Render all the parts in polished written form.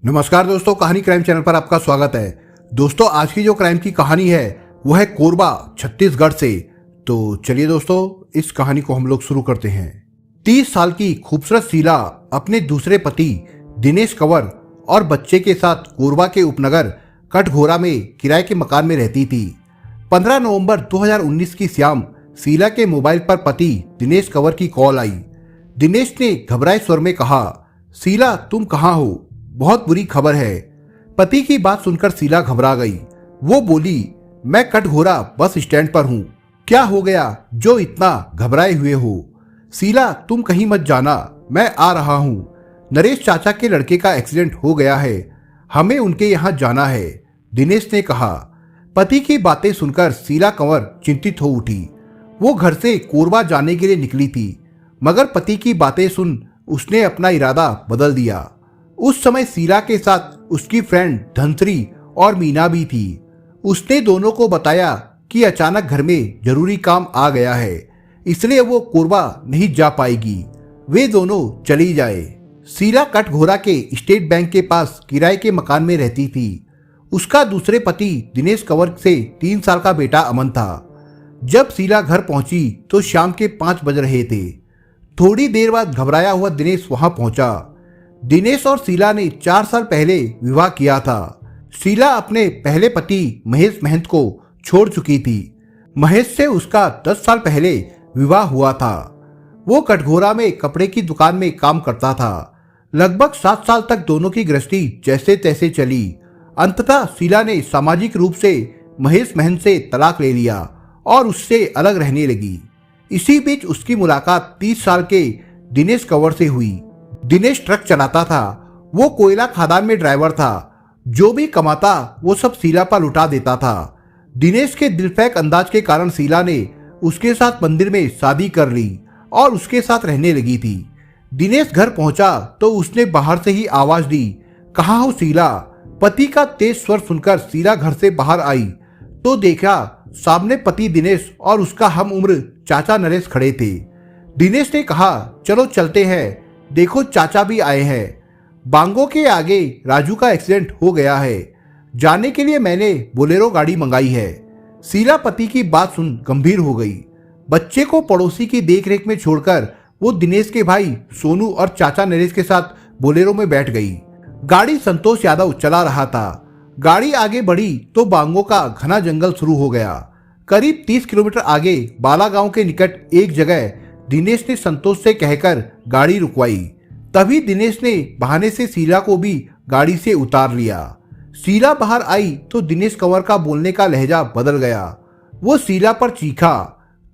नमस्कार दोस्तों, कहानी क्राइम चैनल पर आपका स्वागत है। दोस्तों, आज की जो क्राइम की कहानी है वो है कोरबा छत्तीसगढ़ से। तो चलिए दोस्तों, इस कहानी को हम लोग शुरू करते हैं। 30 साल की खूबसूरत शीला अपने दूसरे पति दिनेश कंवर और बच्चे के साथ कोरबा के उपनगर कटघोरा में किराए के मकान में रहती थी। 15 नवंबर 2019 की शाम शीला के मोबाइल पर पति दिनेश कंवर की कॉल आई। दिनेश ने घबराए स्वर में कहा, शीला तुम कहाँ हो? बहुत बुरी खबर है। पति की बात सुनकर शीला घबरा गई। वो बोली, मैं कटघोरा बस स्टैंड पर हूँ। क्या हो गया जो इतना घबराए हुए हो? शीला तुम कहीं मत जाना, मैं आ रहा हूँ। नरेश चाचा के लड़के का एक्सीडेंट हो गया है, हमें उनके यहाँ जाना है, दिनेश ने कहा। पति की बातें सुनकर शीला कंवर चिंतित हो उठी। वो घर से कोरबा जाने के लिए निकली थी, मगर पति की बातें सुन उसने अपना इरादा बदल दिया। उस समय शीला के साथ उसकी फ्रेंड धनश्री और मीना भी थी। उसने दोनों को बताया कि अचानक घर में जरूरी काम आ गया है, इसलिए वो कोरबा नहीं जा पाएगी, वे दोनों चली जाए। शीला कटघोरा के स्टेट बैंक के पास किराए के मकान में रहती थी। उसका दूसरे पति दिनेश कंवर से 3 साल का बेटा अमन था। जब शीला घर पहुंची तो शाम के 5 बज रहे थे। थोड़ी देर बाद घबराया हुआ दिनेश वहां पहुंचा। दिनेश और शीला ने 4 साल पहले विवाह किया था। शीला अपने पहले पति महेश महंत को छोड़ चुकी थी। महेश से उसका 10 साल पहले विवाह हुआ था। वो कटघोरा में कपड़े की दुकान में काम करता था। लगभग 7 साल तक दोनों की गृहस्थी जैसे तैसे चली। अंततः शीला ने सामाजिक रूप से महेश महंत से तलाक ले लिया और उससे अलग रहने लगी। इसी बीच उसकी मुलाकात 30 साल के दिनेश कंवर से हुई। दिनेश ट्रक चलाता था। वो कोयला खदान में ड्राइवर था। जो भी कमाता वो सब शीला पर लुटा देता था। दिनेश के दिलफेक अंदाज के कारण शीला ने उसके साथ मंदिर में शादी कर ली और उसके साथ रहने लगी थी। दिनेश घर पहुंचा तो उसने बाहर से ही आवाज दी, कहाँ हो शीला? पति का तेज स्वर सुनकर शीला घर से बाहर आई तो देखा सामने पति दिनेश और उसका हम उम्र चाचा नरेश खड़े थे। दिनेश ने कहा, चलो चलते हैं, देखो चाचा भी आए हैं। बांगो के आगे राजू का एक्सीडेंट हो गया है, जाने के लिए मैंने बोलेरो गाड़ी मंगाई है। शीला पति की बात सुन गंभीर हो गई। बच्चे को पड़ोसी की देखरेख में छोड़कर वो दिनेश के भाई सोनू और चाचा नरेश के साथ बोलेरो में बैठ गई। गाड़ी संतोष यादव चला रहा था। गाड़ी आगे बढ़ी तो बांगो का घना जंगल शुरू हो गया। करीब 30 किलोमीटर आगे बालागांव के निकट एक जगह दिनेश ने संतोष से कहकर गाड़ी रुकवाई। तभी दिनेश ने बहाने से शीला को भी गाड़ी से उतार लिया। शीला बाहर आई तो दिनेश कंवर का बोलने का लहजा बदल गया। वो शीला पर चीखा,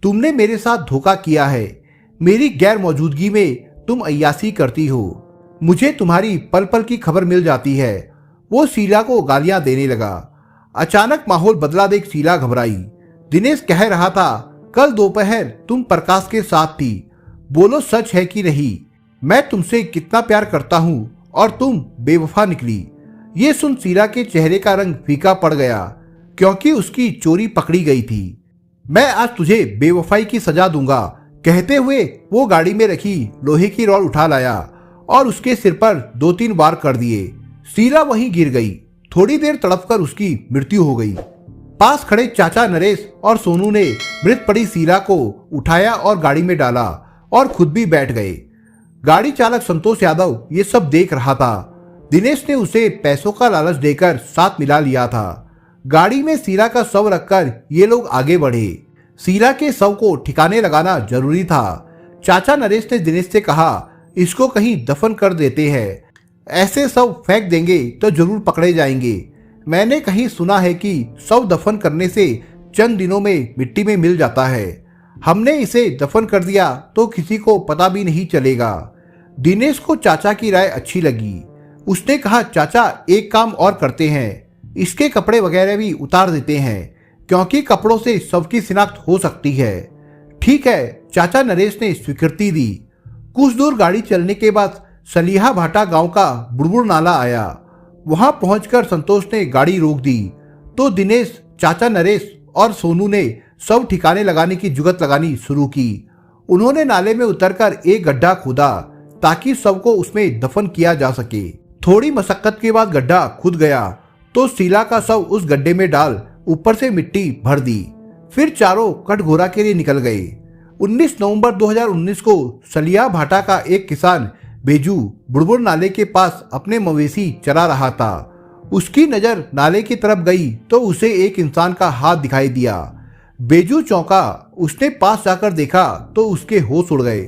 तुमने मेरे साथ धोखा किया है, मेरी गैर मौजूदगी में तुम अय्यासी करती हो, मुझे तुम्हारी पल पल की खबर मिल जाती है। वो शीला को गालियां देने लगा। अचानक माहौल बदला देख शीला घबराई। दिनेश कह रहा था, कल दोपहर तुम प्रकाश के साथ थी, बोलो सच है कि नहीं? मैं तुमसे कितना प्यार करता हूँ और तुम बेवफा निकली। ये सुन शीला के चेहरे का रंग फीका पड़ गया, क्योंकि उसकी चोरी पकड़ी गई थी। मैं आज तुझे बेवफाई की सजा दूंगा, कहते हुए वो गाड़ी में रखी लोहे की रॉड उठा लाया और उसके सिर पर 2-3 वार कर दिए। शीला वहीं गिर गई। थोड़ी देर तड़पकर उसकी मृत्यु हो गई। पास खड़े चाचा नरेश और सोनू ने मृत पड़ी शीला को उठाया और गाड़ी में डाला और खुद भी बैठ गए। गाड़ी चालक संतोष यादव ये सब देख रहा था। दिनेश ने उसे पैसों का लालच देकर साथ मिला लिया था। गाड़ी में शीला का शव रखकर ये लोग आगे बढ़े। शीला के शव को ठिकाने लगाना जरूरी था। चाचा नरेश ने दिनेश से कहा, इसको कहीं दफन कर देते हैं, ऐसे शव फेंक देंगे तो जरूर पकड़े जाएंगे। मैंने कहीं सुना है कि शव दफन करने से चंद दिनों में मिट्टी में मिल जाता है। हमने इसे दफन कर दिया तो किसी को पता भी नहीं चलेगा। दिनेश को चाचा की राय अच्छी लगी। उसने कहा, चाचा एक काम और करते हैं, इसके कपड़े वगैरह भी उतार देते हैं, क्योंकि कपड़ों से शव की शिनाख्त हो सकती है। ठीक है, चाचा नरेश ने स्वीकृति दी। कुछ दूर गाड़ी चलने के बाद सलीहा भाटा गांव का बुड़बुड़ नाला आया। वहां पहुंचकर संतोष ने गाड़ी रोक दी तो दिनेश, चाचा नरेश और सोनू ने शव ठिकाने लगाने की जुगत लगानी शुरू की। उन्होंने नाले में उतरकर एक गड्ढा खोदा ताकि शव को उसमें दफन किया जा सके। थोड़ी मशक्कत के बाद गड्ढा खुद गया तो शीला का शव उस गड्ढे में डाल ऊपर से मिट्टी भर दी। फिर चारों कटघोरा के लिए निकल गए। 19 नवंबर 2019 को सलिया भाटा का एक किसान बेजू बुड़बुड़ नाले के पास अपने मवेशी चरा रहा था। उसकी नजर नाले की तरफ गई तो उसे एक इंसान का हाथ दिखाई दिया। बेजू चौंका। उसने पास जाकर देखा तो उसके होश उड़ गए।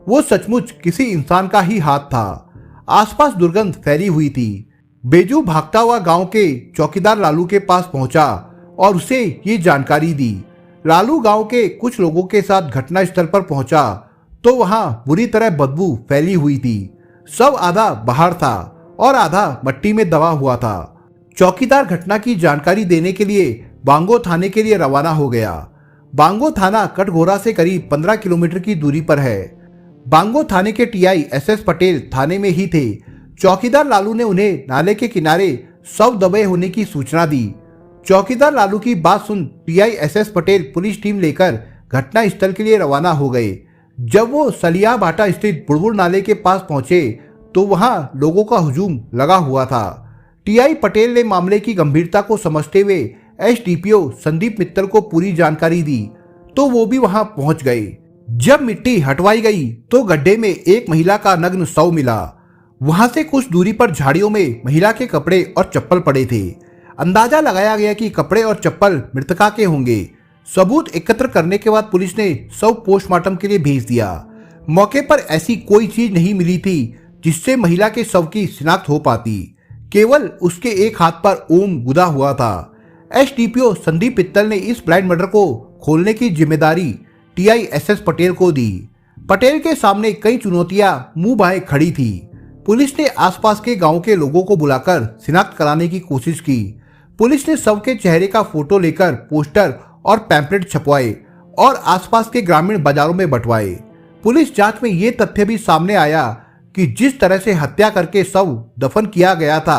वो सचमुच किसी इंसान का ही हाथ था। आसपास दुर्गंध फैली हुई थी। बेजू भागता हुआ गांव के चौकीदार लालू के पास पहुंचा और उसे ये जानकारी दी। लालू गांव के कुछ लोगों के साथ घटनास्थल पर पहुंचा तो वहां बुरी तरह बदबू फैली हुई थी। शव आधा बाहर था और आधा मट्टी में दबा हुआ था। चौकीदार घटना की जानकारी देने के लिए बांगो थाने के लिए रवाना हो गया। बांगो थाना कटघोरा से करीब 15 किलोमीटर की दूरी पर है। बांगो थाने के टीआई एसएस पटेल थाने में ही थे। चौकीदार लालू ने उन्हें नाले के किनारे शव दबे होने की सूचना दी। चौकीदार लालू की बात सुन TI S S Patel police team लेकर घटना स्थल के लिए रवाना हो गए। जब वो सलिया भाटा स्थित बुड़बुड़ नाले के पास पहुंचे तो वहां लोगों का हुजूम लगा हुआ था। टीआई पटेल ने मामले की गंभीरता को समझते हुए एसडीपीओ संदीप मित्तल को पूरी जानकारी दी तो वो भी वहां पहुंच गए। जब मिट्टी हटवाई गई तो गड्ढे में एक महिला का नग्न शव मिला। वहां से कुछ दूरी पर झाड़ियों में महिला के कपड़े और चप्पल पड़े थे। अंदाजा लगाया गया कि कपड़े और चप्पल मृतका के होंगे। सबूत एकत्र करने के बाद पुलिस ने शव पोस्टमार्टम के लिए भेज दिया। मौके पर ऐसी कोई चीज नहीं मिली थी जिससे महिला के शव की शिनाख्त हो पाती। केवल उसके एक हाथ पर ओम गुदा हुआ था। एसडीपीओ संदीप मित्तल ने इस ब्लाइंड मर्डर को खोलने की जिम्मेदारी टीआई एसएस पटेल को दी। पटेल के सामने कई चुनौतियां मुंह बाएं खड़ी थी। पुलिस ने आसपास के गांव के लोगों को बुलाकर शिनाख्त कराने की कोशिश की। पुलिस ने शव के चेहरे का फोटो लेकर पोस्टर और पैम्पलेट छपवाए और आसपास के ग्रामीण बाजारों में बंटवाए। पुलिस जांच में ये तथ्य भी सामने आया कि जिस तरह से हत्या करके शव दफन किया गया था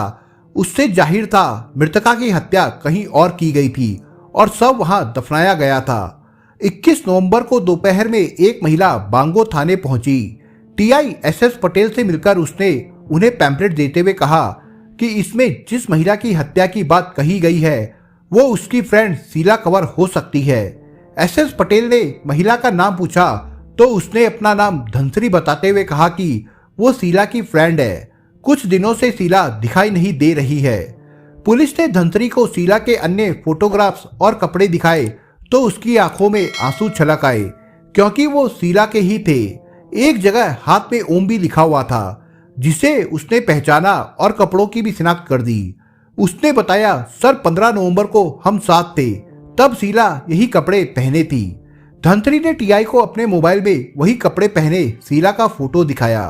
उससे जाहिर था मृतका की हत्या कहीं और की गई थी और शव वहां दफनाया गया था। 21 नवंबर को दोपहर में एक महिला बांगो थाने पहुंची। टीआई एसएस पटेल से मिलकर उसने उन्हें पैम्पलेट देते हुए कहा कि इसमें जिस महिला की हत्या की बात कही गई है वो उसकी फ्रेंड शीला कंवर हो सकती है। एसएस पटेल ने महिला का नाम पूछा तो उसने अपना नाम धनश्री बताते हुए कहा कि वो शीला की फ्रेंड है। कुछ दिनों से शीला दिखाई नहीं दे रही है। पुलिस ने धनश्री को शीला के अन्य फोटोग्राफ्स और कपड़े दिखाए तो उसकी आंखों में आंसू छलक आए क्योंकि वो शीला के ही थे। एक जगह हाथ में ओम भी लिखा हुआ था जिसे उसने पहचाना और कपड़ों की भी शिनाख्त कर दी। उसने बताया, सर 15 नवंबर को हम साथ थे, तब शीला यही कपड़े पहने थी। धनश्री ने टीआई को अपने मोबाइल में वही कपड़े पहने शीला का फोटो दिखाया।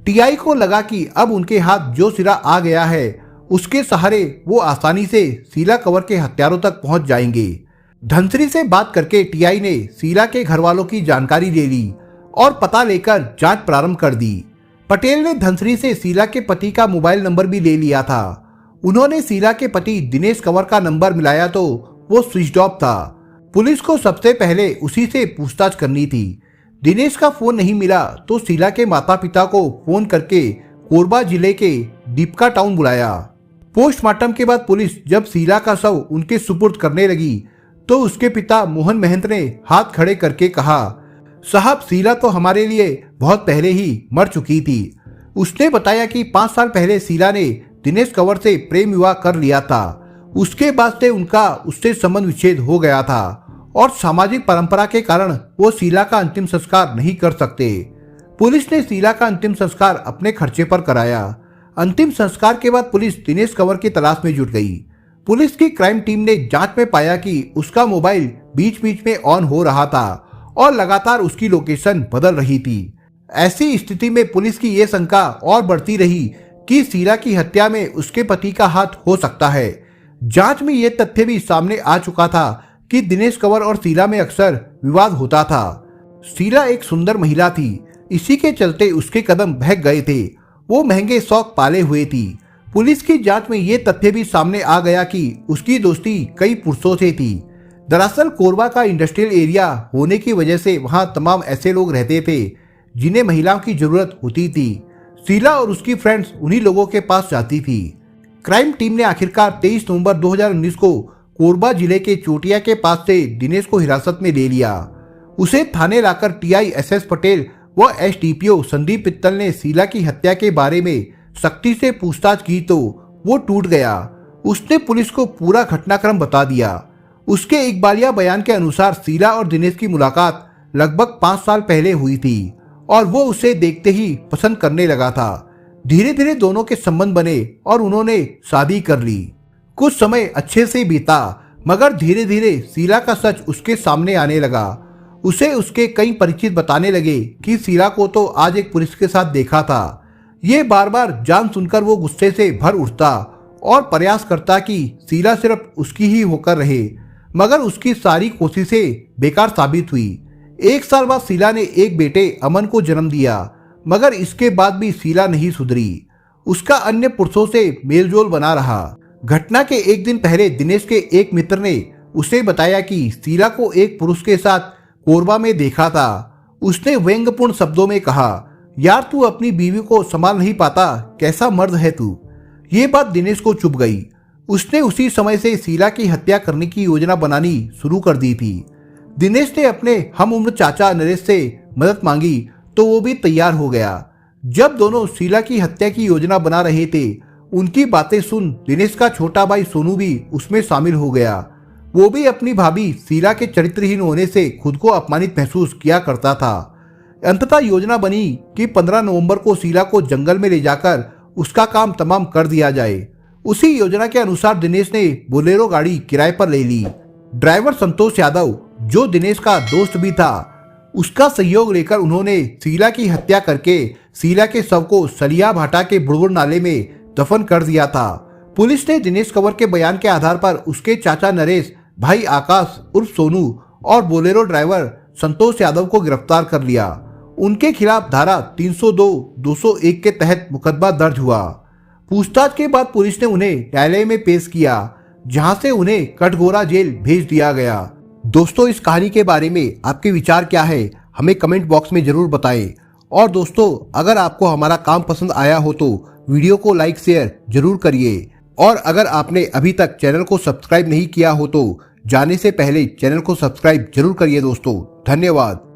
टीआई को लगा कि अब उनके हाथ जो सिरा आ गया है उसके सहारे वो आसानी से शीला कंवर के हत्यारों तक पहुंच जाएंगे। धनश्री से बात करके टीआई ने शीला के घर वालों की जानकारी ले ली और पता लेकर जांच प्रारंभ कर दी। पटेल ने धनश्री से शीला के पति का मोबाइल नंबर भी ले लिया था। उन्होंने शीला के पति दिनेश कंवर का नंबर मिलाया तो वो स्विच ऑफ था। पुलिस को सबसे पहले उसी से पूछताछ करनी थी। दिनेश का फोन नहीं मिला तो शीला के माता पिता को फोन करके कोरबा जिले के दीपका टाउन बुलाया। पोस्टमार्टम के बाद पुलिस जब शीला का शव उनके सुपुर्द करने लगी तो उसके पिता मोहन महंत ने हाथ खड़े करके कहा, साहब शीला तो हमारे लिए बहुत पहले ही मर चुकी थी। उसने बताया कि 5 साल पहले शीला ने दिनेश कंवर से प्रेम विवाह कर लिया था। उसके बाद से उनका उससे संबंध विच्छेद हो गया था और सामाजिक परंपरा के कारण वो शीला का अंतिम संस्कार नहीं कर सकते। पुलिस ने शीला का अंतिम संस्कार अपने खर्चे पर कराया। अंतिम संस्कार के बाद पुलिस दिनेश कंवर की तलाश में जुट गई। पुलिस की क्राइम टीम ने जांच में पाया कि उसका मोबाइल बीच बीच में ऑन हो रहा था और लगातार उसकी लोकेशन बदल रही थी। ऐसी स्थिति में पुलिस की ये शंका और बढ़ती रही कि शीला की हत्या में उसके पति का हाथ हो सकता है। जांच में यह तथ्य भी सामने आ चुका था कि दिनेश कंवर और शीला में अक्सर विवाद होता था। शीला एक सुंदर महिला थी, इसी के चलते उसके कदम बहक गए थे। वो महंगे शौक पाले हुए थी। पुलिस की जांच में ये तथ्य भी सामने आ गया कि उसकी दोस्ती कई पुरुषों से थी। दरअसल कोरबा का इंडस्ट्रियल एरिया होने की वजह से वहां तमाम ऐसे लोग रहते थे जिन्हें महिलाओं की जरूरत होती थी। शीला और उसकी फ्रेंड्स उन्हीं लोगों के पास जाती थी। क्राइम टीम ने आखिरकार 23 नवंबर 2019 को कोरबा जिले के चोटिया के पास से दिनेश को हिरासत में ले लिया। उसे थाने लाकर टीआई एसएस पटेल व एसडीपीओ संदीप पित्तल ने शीला की हत्या के बारे में सख्ती से पूछताछ की तो वो टूट गया। उसने पुलिस को पूरा घटनाक्रम बता दिया। उसके इकबालिया बयान के अनुसार शीला और दिनेश की मुलाकात लगभग 5 साल पहले हुई थी और वो उसे देखते ही पसंद करने लगा था। धीरे धीरे दोनों के संबंध बने और उन्होंने शादी कर ली। कुछ समय अच्छे से बीता, मगर धीरे धीरे शीला का सच उसके सामने आने लगा। उसे उसके कई परिचित बताने लगे कि शीला को तो आज एक पुरुष के साथ देखा था। ये बार बार जान सुनकर वो गुस्से से भर उठता और प्रयास करता कि शीला सिर्फ उसकी ही होकर रहे, मगर उसकी सारी कोशिशें बेकार साबित हुई। 1 साल बाद शीला ने एक बेटे अमन को जन्म दिया, मगर इसके बाद भी शीला नहीं सुधरी। उसका अन्य पुरुषों से मेलजोल बना रहा। घटना के एक दिन पहले दिनेश के एक मित्र ने उसे बताया कि शीला को एक पुरुष के साथ कोरबा में देखा था। उसने व्यंग्यपूर्ण शब्दों में कहा, यार तू अपनी बीवी को संभाल नहीं पाता, कैसा मर्द है तू। ये बात दिनेश को चुभ गई। उसने उसी समय से शीला की हत्या करने की योजना बनानी शुरू कर दी थी। दिनेश ने अपने हम उम्र चाचा नरेश से मदद मांगी तो वो भी तैयार हो गया। जब दोनों शीला की हत्या की योजना बना रहे थे, उनकी बातें सुन दिनेश का छोटा भाई सोनू भी उसमें शामिल हो गया। वो भी अपनी भाभी शीला के चरित्रहीन होने से खुद को अपमानित महसूस किया करता था। अंततः योजना बनी कि 15 नवंबर को शीला को जंगल में ले जाकर उसका काम तमाम कर दिया जाए। उसी योजना के अनुसार दिनेश ने बोलेरो गाड़ी किराए पर ले ली। ड्राइवर संतोष यादव, जो दिनेश का दोस्त भी था, उसका सहयोग लेकर उन्होंने शीला की हत्या करके शीला के शव को सलिया भाटा के बुड़बुड़ नाले में दफन कर दिया था। पुलिस ने दिनेश कंवर के बयान के आधार पर उसके चाचा नरेश, भाई आकाश उर्फ सोनू और बोलेरो ड्राइवर संतोष यादव को गिरफ्तार कर लिया। उनके खिलाफ धारा 302, 201 के तहत मुकदमा दर्ज हुआ। पूछताछ के बाद पुलिस ने उन्हें न्यायालय में पेश किया, जहां से उन्हें कटघोरा जेल भेज दिया गया। दोस्तों, इस कहानी के बारे में आपके विचार क्या है, हमें कमेंट बॉक्स में जरूर बताएं। और दोस्तों, अगर आपको हमारा काम पसंद आया हो तो वीडियो को लाइक शेयर जरूर करिए। और अगर आपने अभी तक चैनल को सब्सक्राइब नहीं किया हो तो जाने से पहले चैनल को सब्सक्राइब जरूर करिए दोस्तों। धन्यवाद।